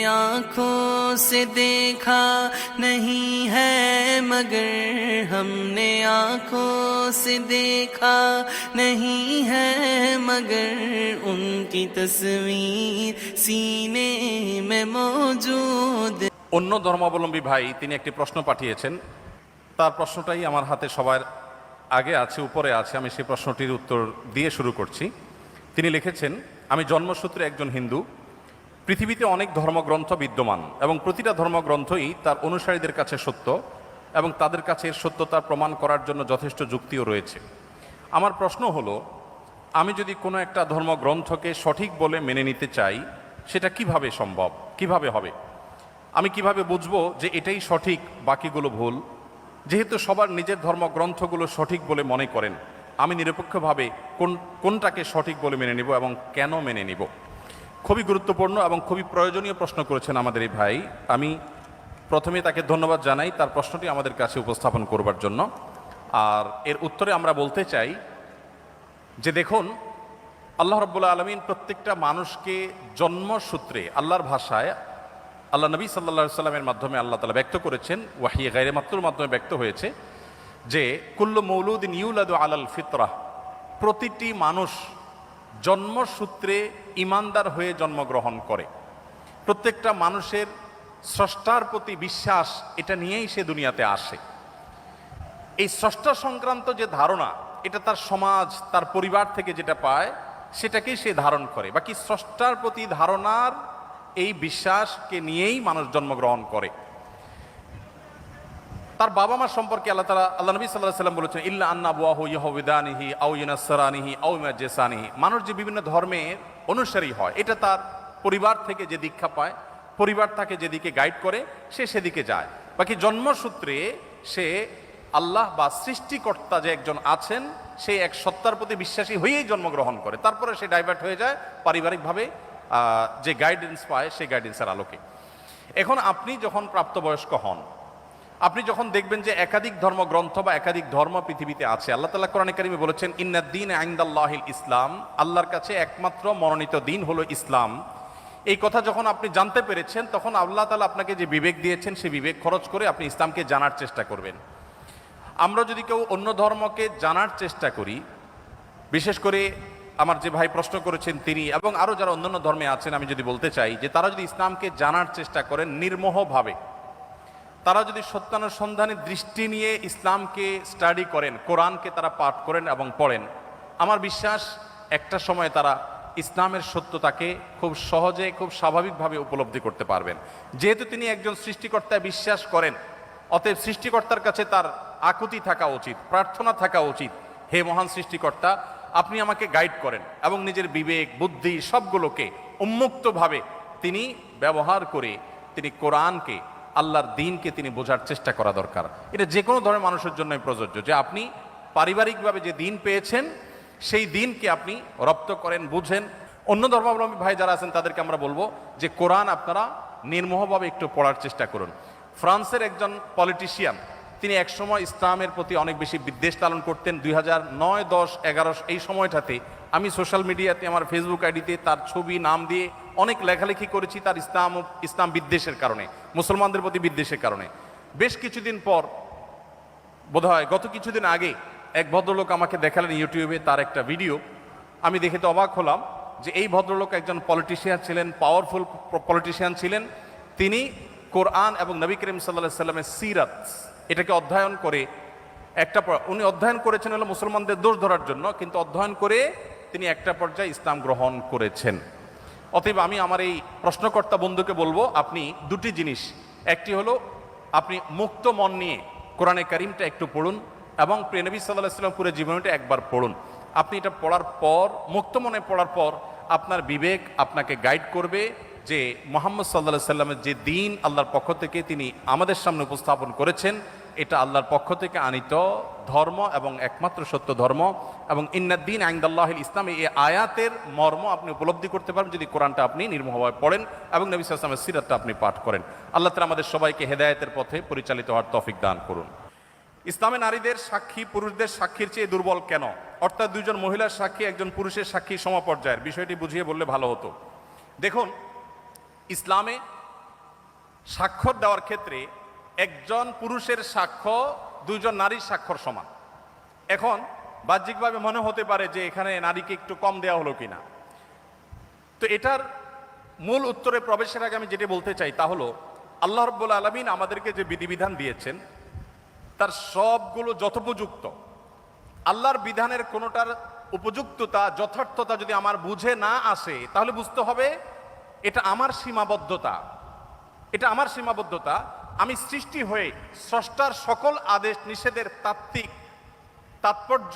आँखों से देखा नहीं है मगर हमने आँखों से देखा नहीं है मगर उनकी तस्वीर सीने में मौजूद। অন্য ধর্মাবলম্বী ভাই তিনি একটি প্রশ্ন পাঠিয়েছেন, তার প্রশ্নটাই আমার হাতে সবার আগে আছে, উপরে আছে। আমি সেই প্রশ্নটির উত্তর দিয়ে শুরু করছি। তিনি লিখেছেন, আমি জন্মসূত্রে একজন হিন্দু। পৃথিবীতে অনেক ধর্মগ্রন্থ বিদ্যমান এবং প্রতিটা ধর্মগ্রন্থই তার অনুসারীদের কাছে সত্য এবং তাদের কাছে এর সত্যতা প্রমাণ করার জন্য যথেষ্ট যুক্তিও রয়েছে। আমার প্রশ্ন হলো, আমি যদি কোনো একটা ধর্মগ্রন্থকে সঠিক বলে মেনে নিতে চাই, সেটা কিভাবে সম্ভব, কিভাবে হবে? আমি কিভাবে বুঝবো যে এটাই সঠিক, বাকিগুলো ভুল? যেহেতু সবার নিজের ধর্মগ্রন্থগুলো সঠিক বলে মনে করেন, আমি নিরপেক্ষভাবে কোনটাকে সঠিক বলে মেনে নিব এবং কেন মেনে নিব? খুবই গুরুত্বপূর্ণ এবং খুবই প্রয়োজনীয় প্রশ্ন করেছেন আমাদের এই ভাই। আমি প্রথমে তাকে ধন্যবাদ জানাই তার প্রশ্নটি আমাদের কাছে উপস্থাপন করবার জন্য। আর এর উত্তরে আমরা বলতে চাই যে দেখুন, আল্লাহ রাব্বুল আলামিন প্রত্যেকটা মানুষকে জন্মসূত্রে আল্লাহর ভাষায় আল্লাহ নবী সাল্লাল্লাহু আলাইহি সাল্লামের মাধ্যমে আল্লাহ তাআলা ব্যক্ত করেছেন, ওয়াহিয়ে গায়রে মাকতুর মাধ্যমে ব্যক্ত হয়েছে যে কুল্লু মৌলুদিন ইউলাদু আলাল ফিতরাহ, প্রতিটি মানুষ জন্মসূত্রে ঈমানদার হয়ে জন্মগ্রহণ করে। প্রত্যেকটা মানুষের স্রষ্টার প্রতি বিশ্বাস, এটা নিয়েই সে দুনিয়াতে আসে। এই স্রষ্টা সংক্রান্ত যে ধারণা, এটা তার সমাজ, তার পরিবার থেকে যেটা পায় সেটাকেই সে ধারণ করে। বাকি স্রষ্টার প্রতি ধারণার এই বিশ্বাসকে নিয়েই মানুষ জন্মগ্রহণ করে। তার বাবা মা সম্পর্কে আল্লাহ নবী সাল্লাল্লাহু আলাইহি ওয়াসাল্লাম বলেছেন, ইল্লা আন্না আবওয়াহু ইয়াহুদানিহি আও ইউনাসসারানিহি আও ইমাজ্জিসানিহি। মানুষ যে বিভিন্ন ধর্মের অনুসারী হয়, এটা তার পরিবার থেকে যে দীক্ষা পায়, পরিবার তাকে যেদিকে গাইড করে সে সেদিকে যায়। বাকি জন্মসূত্রে সে আল্লাহ বা সৃষ্টিকর্তা যে একজন আছেন, সেই এক সত্তার প্রতি বিশ্বাসী হয়েই জন্মগ্রহণ করে। তারপরে সে ডাইভার্ট হয়ে যায় পারিবারিকভাবে যে গাইডেন্স পায় সেই গাইডেন্সের আলোকে। এখন আপনি যখন প্রাপ্তবয়স্ক হন, আপনি যখন দেখবেন যে একাধিক ধর্মগ্রন্থ বা একাধিক ধর্ম পৃথিবীতে আছে। আল্লাহ তাআলা কোরআনে কারিমে বলেছেন, ইন্নাদ-দীন ইনদাল্লাহিল ইসলাম, আল্লাহর কাছে একমাত্র মনোনীত দিন হলো ইসলাম। এই কথা যখন আপনি জানতে পেরেছেন, তখন আল্লাহ তাআলা আপনাকে যে বিবেক দিয়েছেন, সেই বিবেক খরচ করে আপনি ইসলামকে জানার চেষ্টা করবেন। আমরা যদি কেউ অন্য ধর্মকে জানার চেষ্টা করি, বিশেষ করে আমার যে ভাই প্রশ্ন করেছেন তিনি এবং আরও যারা অন্যান্য ধর্মে আছেন, আমি যদি বলতে চাই যে তারা যদি ইসলামকে জানার চেষ্টা করেন নির্মোহভাবে, তারা যদি সত্যানুসন্ধানী দৃষ্টি নিয়ে ইসলামকে স্টাডি করেন, কোরআনকে তারা পাঠ করেন এবং পড়েন, আমার বিশ্বাস একটা সময় তারা ইসলামের সত্যতাকে খুব সহজে, খুব স্বাভাবিকভাবে উপলব্ধি করতে পারবেন। যেহেতু তিনি একজন সৃষ্টিকর্তায় বিশ্বাস করেন, অতএব সৃষ্টিকর্তার কাছে তার আকুতি থাকা উচিত, প্রার্থনা থাকা উচিত, হে মহান সৃষ্টিকর্তা, আপনি আমাকে গাইড করেন এবং নিজের বিবেক, বুদ্ধি সবগুলোকে উন্মুক্তভাবে তিনি ব্যবহার করে তিনি কোরআনকে, আল্লাহর দ্বীনকে তিনি বোঝার চেষ্টা করা দরকার। এটা যে কোনো ধরনের মানুষের জন্যই প্রযোজ্য, যে আপনি পারিবারিকভাবে যে দ্বীন পেয়েছেন সেই দ্বীনকে আপনি রপ্ত করেন, বুঝেন। অন্য ধর্মাবলম্বী ভাই যারা আছেন তাদেরকে আমরা বলবো যে কোরআন আপনারা নির্মোহভাবে একটু পড়ার চেষ্টা করুন। ফ্রান্সের একজন পলিটিশিয়ান, তিনি একসময় ইসলামের প্রতি অনেক বেশি বিদ্বেষ লালন করতেন। 2009, 10, 11 এই সময়টাতে আমি সোশ্যাল মিডিয়াতে আমার ফেসবুক আইডিতে তার ছবি, নাম দিয়ে অনেক লেখালেখি করেছি তার ইসলাম বিদ্বেষের কারণে, মুসলমানদের প্রতি বিদ্বেষের কারণে। বেশ কিছুদিন পর, বোধহয় গত কিছুদিন আগে, এক ভদ্রলোক আমাকে দেখালেন ইউটিউবে তার একটা ভিডিও। আমি দেখে তো অবাক হলাম যে এই ভদ্রলোক একজন পলিটিশিয়ান ছিলেন, পাওয়ারফুল পলিটিশিয়ান ছিলেন। তিনি কোরআন এবং নবী করিম সাল্লাল্লাহু আলাইহি সাল্লামের সিরাত, এটাকে অধ্যয়ন করে উনি অধ্যয়ন করেছেন হলো মুসলমানদের দোষ ধরার জন্য, কিন্তু অধ্যয়ন করে তিনি একটা পর্যায়ে ইসলাম গ্রহণ করেছেন। অতএব আমি আমার এই প্রশ্নকর্তা বন্ধুকে বলবো, আপনি দুটি জিনিস, একটি হলো আপনি মুক্ত মন নিয়ে কোরআনে কারিমটা একটু পড়ুন এবং প্রিয় নবী সাল্লাল্লাহু আলাইহি ওয়াসাল্লাম পুরো জীবনীটা একবার পড়ুন। আপনি এটা পড়ার পর, মুক্ত মনে পড়ার পর, আপনার বিবেক আপনাকে গাইড করবে যে মুহাম্মদ সাল্লাল্লাহু আলাইহি ওয়াসাল্লামের যে দ্বীন আল্লাহর পক্ষ থেকে তিনি আমাদের সামনে উপস্থাপন করেছেন, এটা আল্লাহর পক্ষ থেকে আনিত ধর্ম এবং একমাত্র সত্য ধর্ম। এবং ইন্নাদ-দীন ইনদাল্লাহিল ইসলাম, এই আয়াতের মর্ম আপনি উপলব্ধি করতে পারবেন যদি কোরআনটা আপনি নির্মোহভাবে পড়েন এবং নবী সাল্লাল্লাহু আলাইহি ওয়াসাল্লামের সিরাতটা আপনি পাঠ করেন। আল্লাহ তাআলা আমাদের সবাইকে হেদায়েতের পথে পরিচালিত হওয়ার তৌফিক দান করুন। ইসলামে নারীদের সাক্ষী পুরুষদের সাক্ষীর চেয়ে দুর্বল কেন? অর্থাৎ দুইজন মহিলার সাক্ষী একজন পুরুষের সাক্ষী সমপর্যায়ের, বিষয়টি বুঝিয়ে বললে ভালো হতো। দেখুন, ইসলামে স্বাক্ষর দেওয়ার ক্ষেত্রে একজন পুরুষের সাক্ষ্য দুইজন নারীর স্বাক্ষর সমান। এখন বাহ্যিকভাবে মনে হতে পারে যে এখানে নারীকে একটু কম দেওয়া হলো কিনা। তো এটার মূল উত্তরে প্রবেশের আগে আমি যেটা বলতে চাই তা হলো, আল্লাহ রাব্বুল আলামিন আমাদেরকে যে বিধিবিধান দিয়েছেন তার সবগুলো যথোপযুক্ত। আল্লাহর বিধানের কোনোটার উপযুক্ততা, যথার্থতা যদি আমার বুঝে না আসে, তাহলে বুঝতে হবে এটা আমার সীমাবদ্ধতা, এটা আমার সীমাবদ্ধতা। আমি সৃষ্টি হয়ে স্রষ্টার সকল আদেশ নিষেধের তাত্ত্বিক তাৎপর্য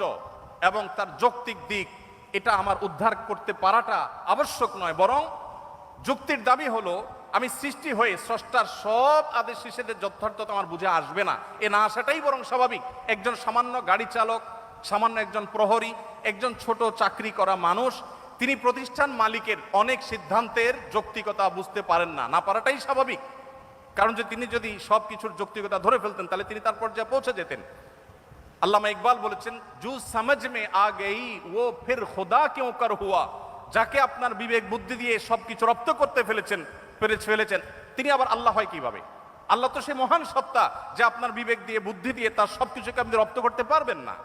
এবং তার যৌক্তিক দিক এটা আমার উদ্ধার করতে পারাটা আবশ্যক নয়, বরং যুক্তির দাবি হলো আমি সৃষ্টি হয়ে স্রষ্টার সব আদেশ নিষেধের যথার্থতা আমার বুঝে আসবে না, এ না আসাটাই বরং স্বাভাবিক। একজন সামান্য গাড়ি চালক, সামান্য একজন প্রহরী, একজন ছোট চাকরি করা মানুষ, তিনি প্রতিষ্ঠান মালিকের অনেক সিদ্ধান্তের যৌক্তিকতা বুঝতে পারেন না, না পারাটাই স্বাভাবিক। কারণ যে তিনি যদি সব কিছুর যৌক্তিকতা ধরে ফেলতেন তাহলে তিনি তার পর্যায়ে পৌঁছে যেতেন। আল্লামা ইকবাল বলেছেন, জু সমঝ মে আ গই ও ফির খুদা কিউ কর হুয়া। যাকে আপনার বিবেক বুদ্ধি দিয়ে সবকিছু রপ্ত করতে ফেলেছেন তিনি আবার আল্লাহ হয় কিভাবে? আল্লাহ তো সে মহান সত্তা যে আপনার বিবেক দিয়ে বুদ্ধি দিয়ে তার সবকিছুকে আপনি রপ্ত করতে পারবেন না।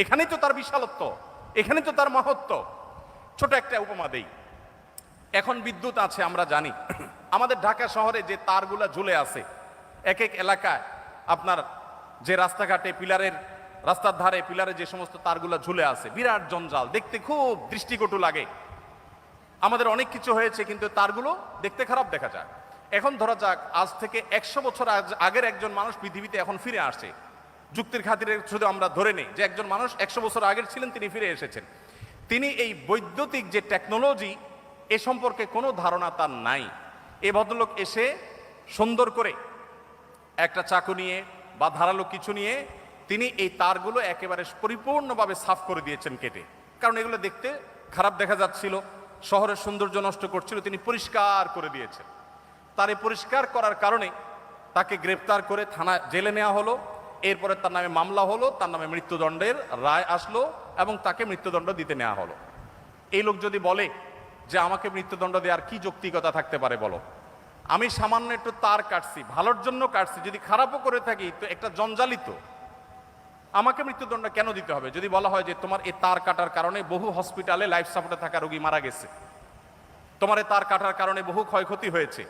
এখানেই তো তার বিশালত্ব, এখানেই তো তার মহত্ব। ছোট একটা উপমা দেই। এখন বিদ্যুৎ আছে আমরা জানি, আমাদের ঢাকা শহরে যে তারগুলা ঝুলে আছে, এক এক এলাকায় আপনার যে রাস্তাঘাটে রাস্তার ধারে পিলারে যে সমস্ত তারগুলা ঝুলে আছে, বিরাট জঞ্জাল, দেখতে খুব দৃষ্টিকটু লাগে। আমাদের অনেক কিছু হয়েছে কিন্তু তারগুলো দেখতে খারাপ দেখা যায়। এখন ধরা যাক আজ থেকে 100 বছর আগের একজন মানুষ পৃথিবীতে এখন ফিরে আসছে। যুক্তির খাতিরে শুধু আমরা ধরে নেই যে একজন মানুষ 100 বছর আগের ছিলেন, তিনি ফিরে এসেছেন। তিনি এই বৈদ্যুতিক যে টেকনোলজি এ সম্পর্কে কোনো ধারণা তার নাই। এ ভদ্রলোক এসে সুন্দর করে একটা চাকু নিয়ে বা ধারালো কিছু নিয়ে তিনি এই তারগুলো একেবারে পরিপূর্ণভাবে সাফ করে দিয়েছেন কেটে। কারণ এগুলো দেখতে খারাপ দেখা যাচ্ছিল, শহরের সৌন্দর্য নষ্ট করছিল, তিনি পরিষ্কার করে দিয়েছেন। তার এই পরিষ্কার করার কারণে তাকে গ্রেপ্তার করে থানা জেলে নেওয়া হলো। এরপরে তার নামে মামলা হলো, তার নামে মৃত্যুদণ্ডের রায় আসলো এবং তাকে মৃত্যুদণ্ড দিতে নেওয়া হলো। এই লোক যদি বলে যে আমাকে মৃত্যুদণ্ড দেওয়ার কি যৌক্তিকতা থাকতে পারে বলো? আমি সামান্য একটু তার কাটছি, ভালোর জন্য কাটছি, যদি খারাপও করে থাকি তো একটা জঞ্জালিত, আমাকে মৃত্যুদণ্ড কেন দিতে হবে? যদি বলা হয় যে তোমার এই তার কাটার কারণে বহু হসপিটালে লাইফ সাপোর্টে থাকা রোগী মারা গেছে, তোমার এই তার কাটার কারণে বহু ক্ষয়ক্ষতি হয়েছে,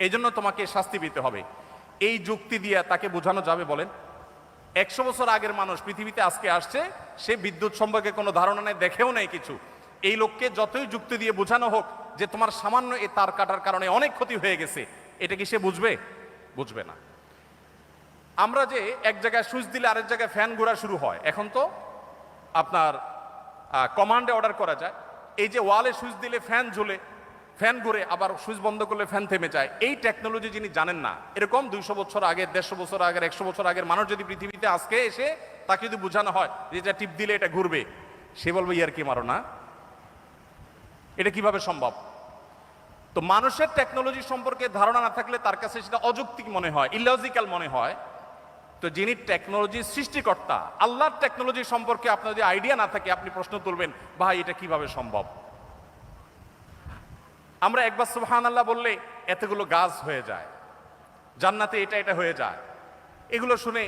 এই জন্য তোমাকে শাস্তি পেতে হবে, এই যুক্তি দিয়ে তাকে বোঝানো যাবে বলেন? 100 বছর আগের মানুষ পৃথিবীতে আজকে আসছে, সে বিদ্যুৎ সম্পর্কে কোনো ধারণা নেই, দেখেও নেই কিছু। এই লোককে যতই যুক্তি দিয়ে বোঝানো হোক যে তোমার সামান্য এই তার কাটার কারণে অনেক ক্ষতি হয়ে গেছে, এটা কি সে বুঝবে? বুঝবে না। আমরা যে এক জায়গায় সুইচ দিলে আরেক জায়গায় ফ্যান ঘোরা শুরু হয়, এখন তো আপনার কমান্ডে অর্ডার করা যায়। এই যে ওয়ালে সুইচ দিলে ফ্যান ঝুলে, ফ্যান ঘুরে, আবার সুইচ বন্ধ করলে ফ্যান থেমে যায়, এই টেকনোলজি যিনি জানেন না, এরকম 200 বছর আগের, 150 বছর আগের, 100 বছর আগের মানুষ যদি পৃথিবীতে আজকে এসে তাকে যদি বোঝানো হয় যে এটা টিপ দিলে এটা ঘুরবে, সে বলবে ইয়ার কি মারো না, এটা কিভাবে সম্ভব? তো মানুষের টেকনোলজি সম্পর্কে ধারণা না থাকলে তার কাছে সেটা অযৌক্তিক মনে হয়, ইলজিক্যাল মনে হয়। তো যিনি টেকনোলজির সৃষ্টিকর্তা, আল্লাহর টেকনোলজি সম্পর্কে আপনার যদি আইডিয়া না থাকে, আপনি প্রশ্ন তুলবেন ভাই এটা কিভাবে সম্ভব? আমরা একবার সুবহানাল্লাহ বললে এতগুলো গাছ হয়ে যায়, জান্নাতে এটা হয়ে যায়, এগুলো শুনে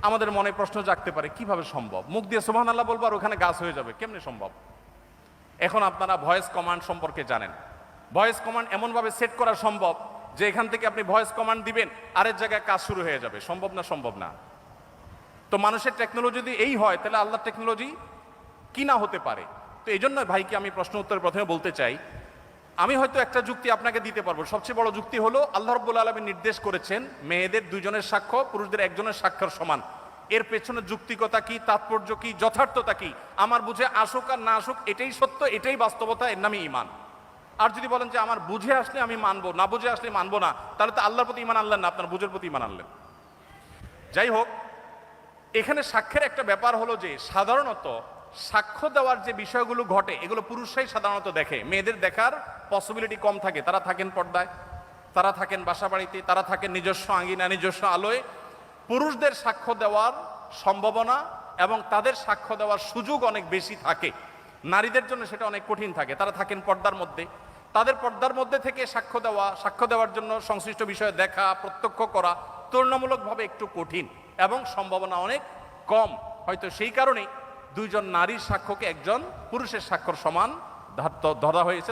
আমাদের মনে প্রশ্ন জাগতে পারে কিভাবে সম্ভব? মুখ দিয়ে সুবহানাল্লাহ বলবো আর ওখানে গাছ হয়ে যাবে, কেমনে সম্ভব? এখন আপনারা ভয়েস কমান্ড সম্পর্কে জানেন। ভয়েস কমান্ড এমনভাবে সেট করা সম্ভব যে এখান থেকে আপনি ভয়েস কমান্ড দিবেন, আরেক জায়গায় কাজ শুরু হয়ে যাবে। সম্ভব না? সম্ভব না। তো মানুষের টেকনোলজি যদি এই হয়, তাহলে আল্লাহর টেকনোলজি কি না হতে পারে? তো এই জন্য ভাইকে আমি প্রশ্ন উত্তর প্রথমে বলতে চাই, আমি হয়তো একটা যুক্তি আপনাকে দিতে পারবো। সবচেয়ে বড় যুক্তি হলো আল্লাহ রাব্বুল আলামিন নির্দেশ করেছেন মেয়েদের 2 জনের সাক্ষ্য পুরুষদের 1 জনের সাক্ষ্যের সমান। এর পেছনে যুক্তিকতা কি, তাৎপর্য কি, যথার্থতা কি, আমার বুঝে আসুক আর না আসুক, এটাই সত্য, এটাই বাস্তবতা, এর নামই ঈমান। আর যদি বলেন যে আমার বুঝে আসলে আমি মানবো, না বুঝে আসলে মানবো না, তাহলে তো আল্লাহর প্রতি ঈমান আনলেন না, আপনার বুঝের প্রতি ঈমান আনলেন। যাই হোক, এখানে সাক্ষ্যের একটা ব্যাপার হলো যে সাধারণত সাক্ষ্য দেওয়ার যে বিষয়গুলো ঘটে এগুলো পুরুষরাই সাধারণত দেখে, মেয়েদের দেখার পসিবিলিটি কম থাকে। তারা থাকেন পর্দায়, তারা থাকেন বাসা বাড়িতে, তারা থাকেন নিজস্ব আঙ্গিনা, নিজস্ব আলোয়। পুরুষদের সাক্ষ্য দেওয়ার সম্ভাবনা এবং তাদের সাক্ষ্য দেওয়ার সুযোগ অনেক বেশি থাকে, নারীদের জন্য সেটা অনেক কঠিন থাকে। তারা থাকেন পর্দার মধ্যে, তাদের পর্দার মধ্যে থেকে সাক্ষ্য দেওয়ার জন্য সংশ্লিষ্ট বিষয়ে দেখা, প্রত্যক্ষ করা তুলনামূলকভাবে একটু কঠিন এবং সম্ভাবনা অনেক কম। হয়তো সেই কারণেই দুইজন নারীর সাক্ষ্যকে একজন পুরুষের সাক্ষ্যর সমান ধরা হয়েছে।